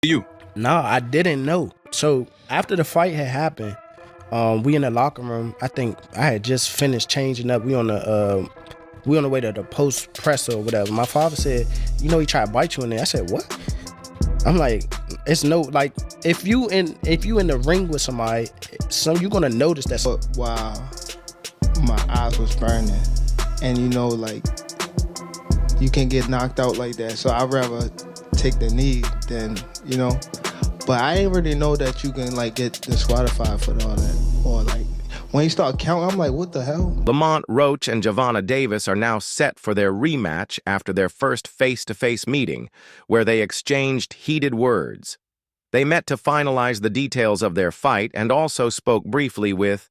You? No, I didn't know. So after the fight had happened, we in the locker room. I think I had just finished changing up. We on the way to the post presser or whatever. My father said, he tried to bite you in there. I said, what? I'm like, it's no, like, if you in the ring with somebody, you're gonna notice that. But wow, my eyes was burning, and like, you can get knocked out like that. So I'd rather take the knee than, But I ain't really know that you can like get disqualified for all that. Or like when you start counting, I'm like, what the hell? Lamont Roach and GervontaDavis are now set for their rematch after their first face-to-face meeting, where they exchanged heated words. They met to finalize the details of their fight and also spoke briefly with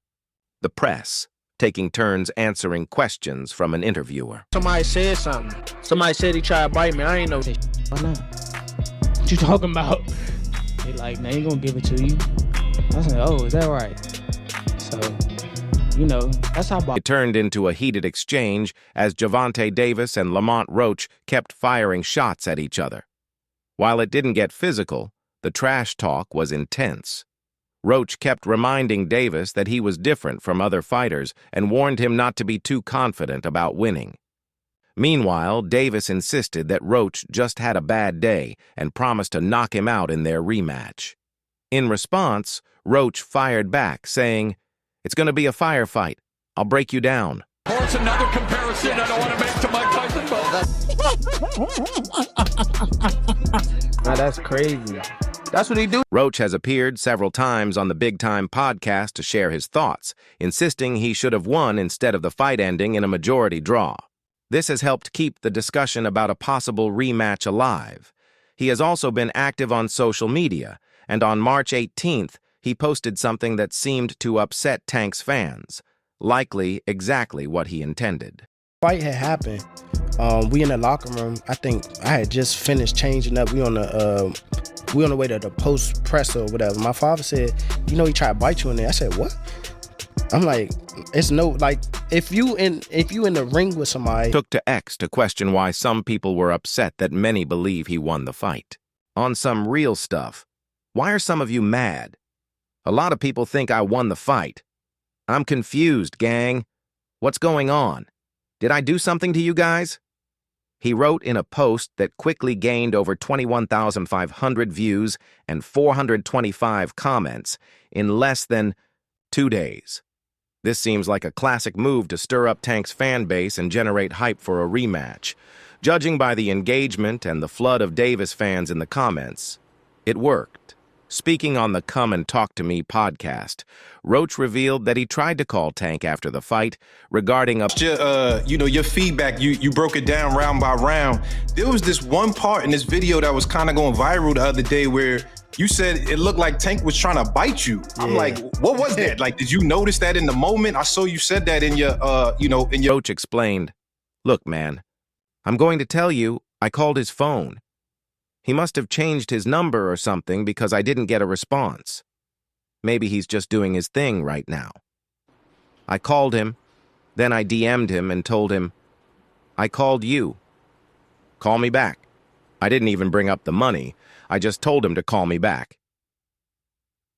the press, taking turns answering questions from an interviewer. Somebody said something. Somebody said he tried to bite me. I ain't know. Why not? What you talking about? They like, man, he gonna give it to you. I was like, oh, is that right? So, that's how. It turned into a heated exchange as GervontaDavis and Lamont Roach kept firing shots at each other. While it didn't get physical, the trash talk was intense. Roach kept reminding Davis that he was different from other fighters and warned him not to be too confident about winning. Meanwhile, Davis insisted that Roach just had a bad day and promised to knock him out in their rematch. In response, Roach fired back, saying, "It's going to be a firefight. I'll break you down." It's another comparison I don't want to make to Mike Tyson, but Now that's crazy. That's what he do. Roach has appeared several times on the Big Time podcast to share his thoughts, insisting he should have won instead of the fight ending in a majority draw. This has helped keep the discussion about a possible rematch alive. He has also been active on social media, and on March 18th, he posted something that seemed to upset Tank's fans, likely exactly what he intended. Fight had happened. We in the locker room. I think I had just finished changing up. We on the way to the post presser or whatever. My father said, he tried to bite you in there. I said, what? I'm like, it's no, like, if you in the ring with somebody. Took to X to question why some people were upset that many believe he won the fight. On some real stuff, why are some of you mad? A lot of people think I won the fight. I'm confused, gang. What's going on? Did I do something to you guys? He wrote in a post that quickly gained over 21,500 views and 425 comments in less than 2 days. This seems like a classic move to stir up Tank's fan base and generate hype for a rematch. Judging by the engagement and the flood of Davis fans in the comments, it worked. Speaking on the Come and Talk to Me podcast, Roach revealed that he tried to call Tank after the fight regarding your feedback, you broke it down round by round. There was this one part in this video that was kind of going viral the other day where you said it looked like Tank was trying to bite you. Yeah. I'm like, what was that? Like, did you notice that in the moment? I saw you said that in your. Roach explained, "Look, man, I'm going to tell you, I called his phone. He must have changed his number or something because I didn't get a response. Maybe he's just doing his thing right now. I called him, then I DM'd him and told him, I called you. Call me back. I didn't even bring up the money. I just told him to call me back."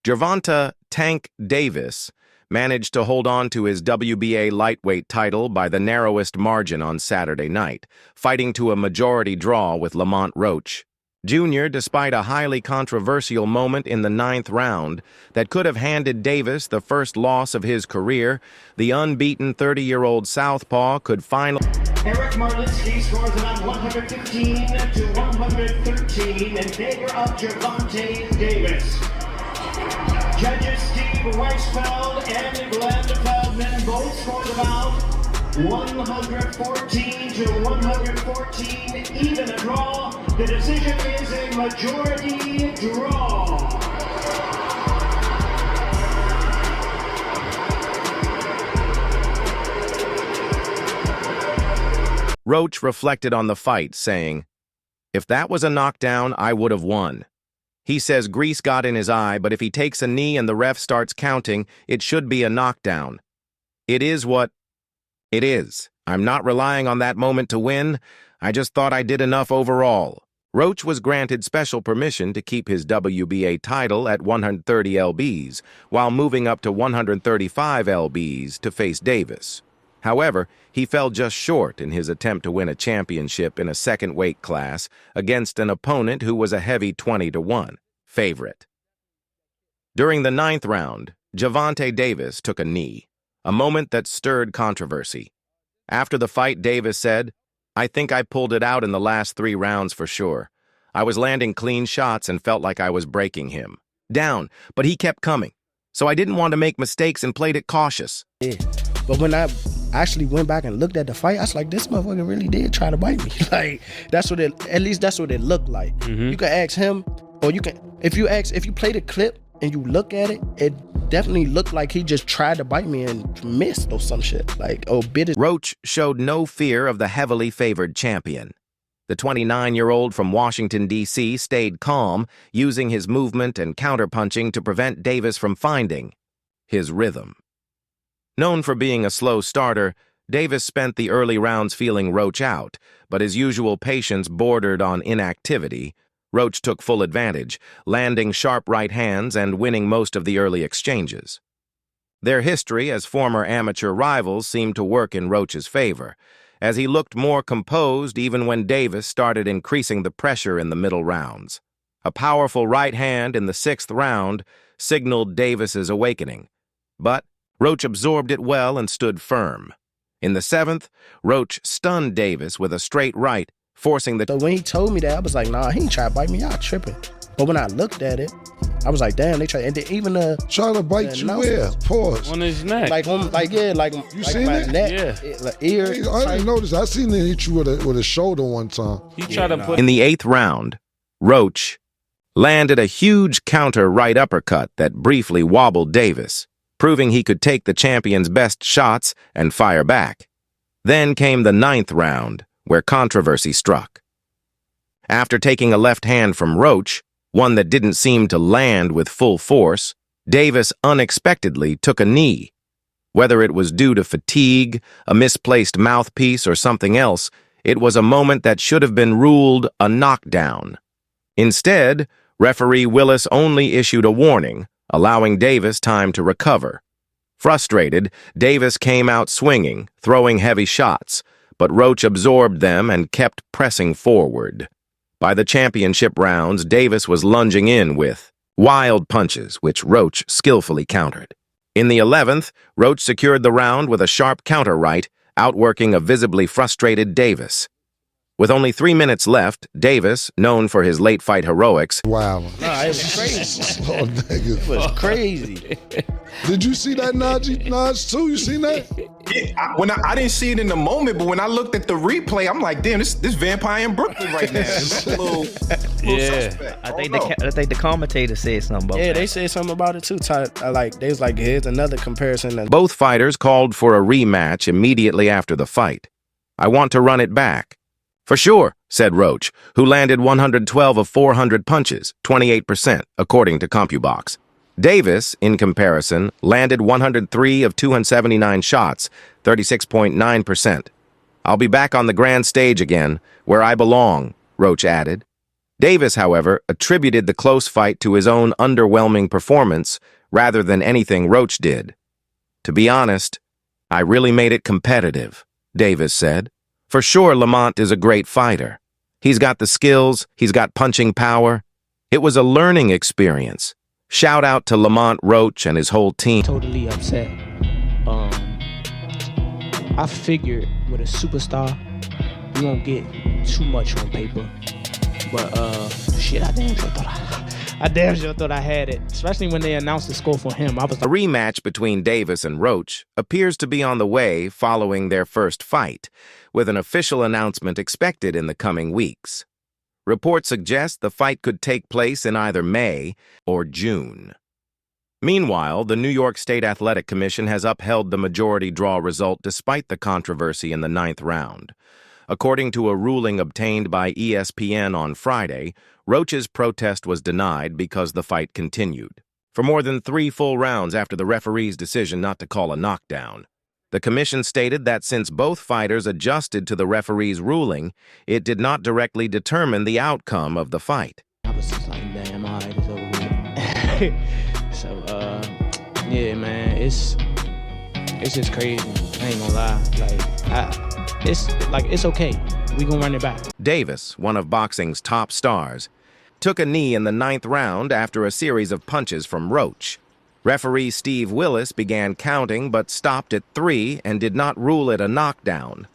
Gervonta "Tank" Davis managed to hold on to his WBA lightweight title by the narrowest margin on Saturday night, fighting to a majority draw with Lamont Roach Jr., despite a highly controversial moment in the 9th round that could have handed Davis the first loss of his career. The unbeaten 30-year-old southpaw could finally... Eric Marlinski scores it on 115 to 113 in favor of GervontaDavis. Judges Steve Weisfeld and Glenn Feldman both scored about 114 to 114, even a draw. The decision is a majority draw. Roach reflected on the fight, saying, "If that was a knockdown, I would have won. He says grease got in his eye, but if he takes a knee and the ref starts counting, it should be a knockdown. It is what it is. I'm not relying on that moment to win. I just thought I did enough overall." Roach was granted special permission to keep his WBA title at 130 lbs, while moving up to 135 lbs to face Davis. However, he fell just short in his attempt to win a championship in a second weight class against an opponent who was a heavy 20-1 favorite. During the 9th round, GervontaDavis took a knee, a moment that stirred controversy. After the fight, Davis said, "I think I pulled it out in the last 3 rounds for sure. I was landing clean shots and felt like I was breaking him down, but he kept coming. So I didn't want to make mistakes and played it cautious." Yeah. But when I actually went back and looked at the fight, I was like, this motherfucker really did try to bite me. Like, at least that's what it looked like. You can ask him, or you can, if you play the clip and you look at it, it definitely looked like he just tried to bite me and missed or some shit. Like, oh, bit it. Roach showed no fear of the heavily favored champion. The 29-year-old from Washington, D.C. stayed calm, using his movement and counterpunching to prevent Davis from finding his rhythm. Known for being a slow starter, Davis spent the early rounds feeling Roach out, but his usual patience bordered on inactivity. Roach took full advantage, landing sharp right hands and winning most of the early exchanges. Their history as former amateur rivals seemed to work in Roach's favor, as he looked more composed even when Davis started increasing the pressure in the middle rounds. A powerful right hand in the 6th round signaled Davis's awakening, but Roach absorbed it well and stood firm. In the 7th, Roach stunned Davis with a straight right, forcing the... So when he told me that, I was like, nah, he ain't trying to bite me, y'all tripping. But when I looked at it, I was like, damn, they tried. And then even trying to bite you where? Pause. On his neck. like you like seen my it? neck, Yeah. like ear. I didn't notice. I seen him hit you with a shoulder one time. He tried to put... In the 8th round, Roach landed a huge counter right uppercut that briefly wobbled Davis, proving he could take the champion's best shots and fire back. Then came the 9th round, where controversy struck. After taking a left hand from Roach, one that didn't seem to land with full force, Davis unexpectedly took a knee. Whether it was due to fatigue, a misplaced mouthpiece, or something else, it was a moment that should have been ruled a knockdown. Instead, referee Willis only issued a warning, allowing Davis time to recover. Frustrated, Davis came out swinging, throwing heavy shots, but Roach absorbed them and kept pressing forward. By the championship rounds, Davis was lunging in with wild punches, which Roach skillfully countered. In the 11th, Roach secured the round with a sharp counter right, outworking a visibly frustrated Davis. With only 3 minutes left, Davis, known for his late-fight heroics... Wow. Nah, it was crazy. Oh, nigga. It was crazy. Did you see that, Naj, too? You seen that? Yeah, I didn't see it in the moment, but when I looked at the replay, I'm like, damn, this vampire in Brooklyn right now. It's a little suspect. I think the commentator said something about that. Yeah, they said something about it too. They was like, here's another comparison. Both fighters called for a rematch immediately after the fight. "I want to run it back." "For sure," said Roach, who landed 112 of 400 punches, 28%, according to CompuBox. Davis, in comparison, landed 103 of 279 shots, 36.9%. "I'll be back on the grand stage again, where I belong," Roach added. Davis, however, attributed the close fight to his own underwhelming performance rather than anything Roach did. "To be honest, I really made it competitive," Davis said. "For sure, Lamont is a great fighter. He's got the skills, he's got punching power. It was a learning experience. Shout out to Lamont, Roach, and his whole team." Totally upset. I figured with a superstar, you won't get too much on paper. But shit, I damn sure thought I had it. Especially when they announced the score for him. I was A like, rematch between Davis and Roach appears to be on the way following their first fight, with an official announcement expected in the coming weeks. Reports suggest the fight could take place in either May or June. Meanwhile, the New York State Athletic Commission has upheld the majority draw result despite the controversy in the 9th round. According to a ruling obtained by ESPN on Friday, Roach's protest was denied because the fight continued. For more than 3 full rounds after the referee's decision not to call a knockdown, The commission stated that since both fighters adjusted to the referee's ruling, it did not directly determine the outcome of the fight. I was just like, damn, all right, it's over with. So, yeah, man, it's just crazy. I ain't gonna lie. It's okay. We gonna run it back. Davis, one of boxing's top stars, took a knee in the 9th round after a series of punches from Roach. Referee Steve Willis began counting but stopped at 3 and did not rule it a knockdown.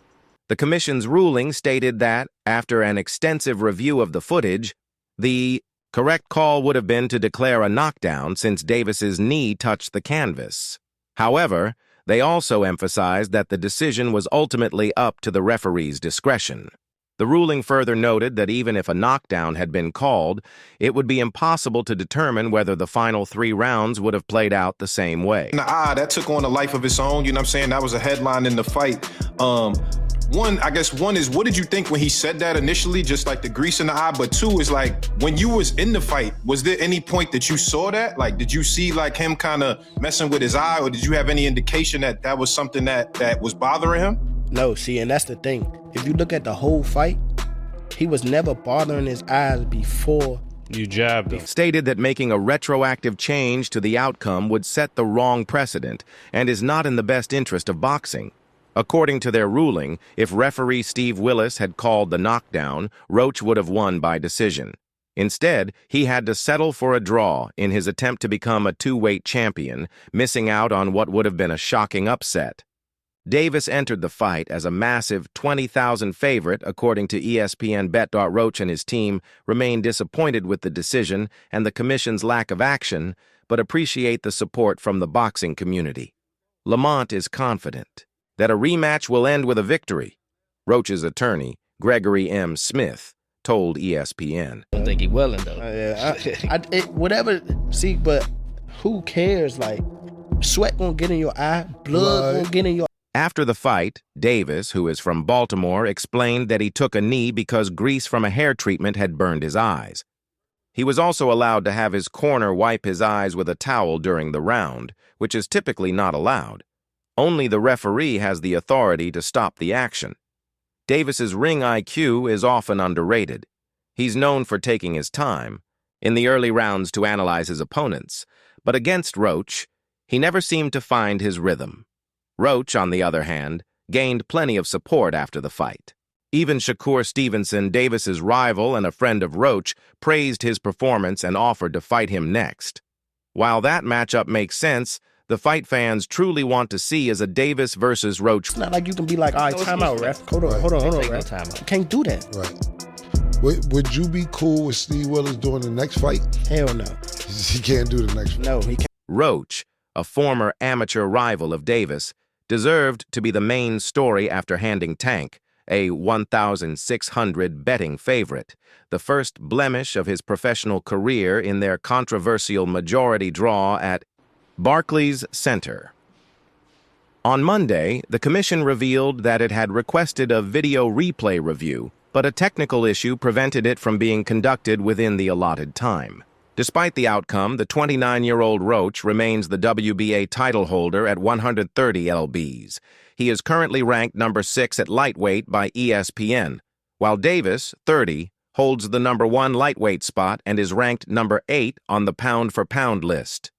The commission's ruling stated that, after an extensive review of the footage, the correct call would have been to declare a knockdown since Davis's knee touched the canvas. However, they also emphasized that the decision was ultimately up to the referee's discretion. The ruling further noted that even if a knockdown had been called, it would be impossible to determine whether the final 3 rounds would have played out the same way. That took on a life of its own, you know what I'm saying? That was a headline in the fight. One is, what did you think when he said that initially, just like the grease in the eye? But 2 is like, when you was in the fight, was there any point that you saw that? Like, did you see like him kind of messing with his eye, or did you have any indication that that was something that was bothering him? No, see, and that's the thing. If you look at the whole fight, he was never bothering his eyes before you jabbed him. Stated that making a retroactive change to the outcome would set the wrong precedent and is not in the best interest of boxing. According to their ruling, if referee Steve Willis had called the knockdown, Roach would have won by decision. Instead, he had to settle for a draw in his attempt to become a 2-weight champion, missing out on what would have been a shocking upset. Davis entered the fight as a massive 20,000 favorite, according to ESPN Bet. Roach and his team remain disappointed with the decision and the commission's lack of action, but appreciate the support from the boxing community. Lamont is confident that a rematch will end with a victory. Roach's attorney, Gregory M. Smith, told ESPN. I don't think he willing, though. Whatever, see, but who cares? Like, sweat gonna get in your eye, blood gonna get in your. After the fight, Davis, who is from Baltimore, explained that he took a knee because grease from a hair treatment had burned his eyes. He was also allowed to have his corner wipe his eyes with a towel during the round, which is typically not allowed. Only the referee has the authority to stop the action. Davis's ring IQ is often underrated. He's known for taking his time in the early rounds to analyze his opponents, but against Roach, he never seemed to find his rhythm. Roach, on the other hand, gained plenty of support after the fight. Even Shakur Stevenson, Davis's rival and a friend of Roach, praised his performance and offered to fight him next. While that matchup makes sense, the fight fans truly want to see is a Davis versus Roach. It's not like you can be like, all right, time out, ref. Hold on, ref. You can't do that. Right. Would you be cool with Steve Willis doing the next fight? Hell no. He can't do the next fight. No, he can't. Roach, a former amateur rival of Davis, deserved to be the main story after handing Tank, a 1,600 betting favorite, the first blemish of his professional career in their controversial majority draw at Barclays Center. On Monday, the commission revealed that it had requested a video replay review, but a technical issue prevented it from being conducted within the allotted time. Despite the outcome, the 29-year-old Roach remains the WBA title holder at 130 lbs. He is currently ranked number 6 at lightweight by ESPN, while Davis, 30, holds the number 1 lightweight spot and is ranked number 8 on the pound-for-pound list.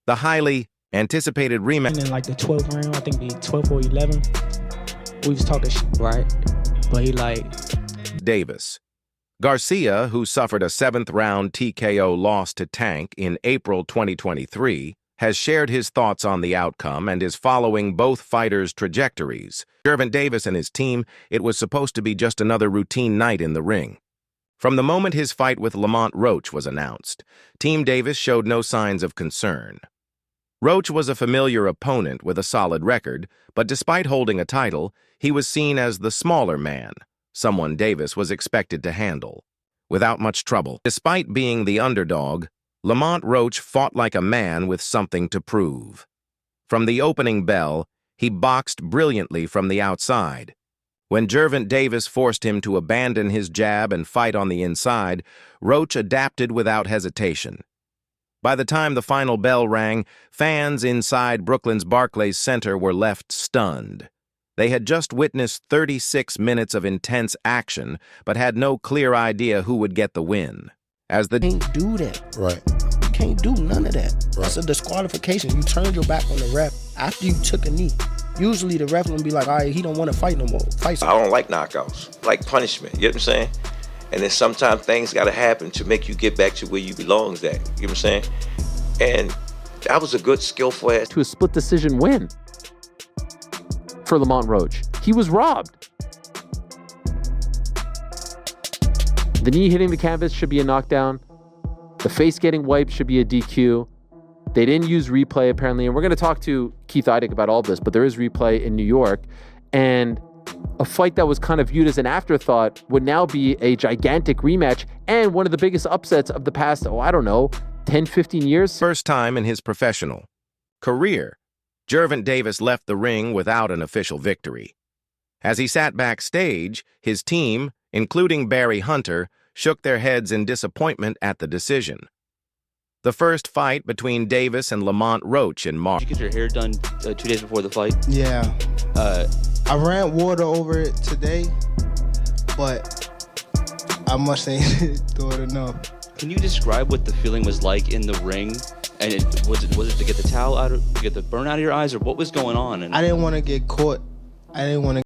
The highly anticipated rematch in like the 12th round, I think the 12th or 11th, we was talking shit, right? But he like Davis. Garcia, who suffered a 7th-round TKO loss to Tank in April 2023, has shared his thoughts on the outcome and is following both fighters' trajectories. GervontaDavis and his team, it was supposed to be just another routine night in the ring. From the moment his fight with Lamont Roach was announced, Team Davis showed no signs of concern. Roach was a familiar opponent with a solid record, but despite holding a title, he was seen as the smaller man, someone Davis was expected to handle. Without much trouble, despite being the underdog, Lamont Roach fought like a man with something to prove. From the opening bell, he boxed brilliantly from the outside. When GervontaDavis forced him to abandon his jab and fight on the inside, Roach adapted without hesitation. By the time the final bell rang, fans inside Brooklyn's Barclays Center were left stunned. They had just witnessed 36 minutes of intense action, but had no clear idea who would get the win. As the Can't do that. Right. You can't do none of that. Right. That's a disqualification. You turned your back on the ref after you took a knee. Usually the ref will be like, all right, he don't want to fight no more. Fight. I don't like knockouts, like punishment, you know what I'm saying? And then sometimes things got to happen to make you get back to where you belong at, you know what I'm saying? And that was a good, skillful ass. To a split decision win for Lamont Roach. He was robbed. The knee hitting the canvas should be a knockdown. The face getting wiped should be a DQ. They didn't use replay, apparently, and we're going to talk to Keith Eidig about all this, but there is replay in New York, and a fight that was kind of viewed as an afterthought would now be a gigantic rematch and one of the biggest upsets of the past, 10, 15 years. first time in his professional career, GervontaDavis left the ring without an official victory. As he sat backstage, his team, including Barry Hunter, shook their heads in disappointment at the decision. The first fight between Davis and Lamont Roach in March. Did you get your hair done 2 days before the fight? Yeah. I ran water over it today, but I must ain't do it enough. Can you describe what the feeling was like in the ring? And was it to get the towel out, to get the burn out of your eyes, or what was going on? And I didn't want to get caught. I didn't want to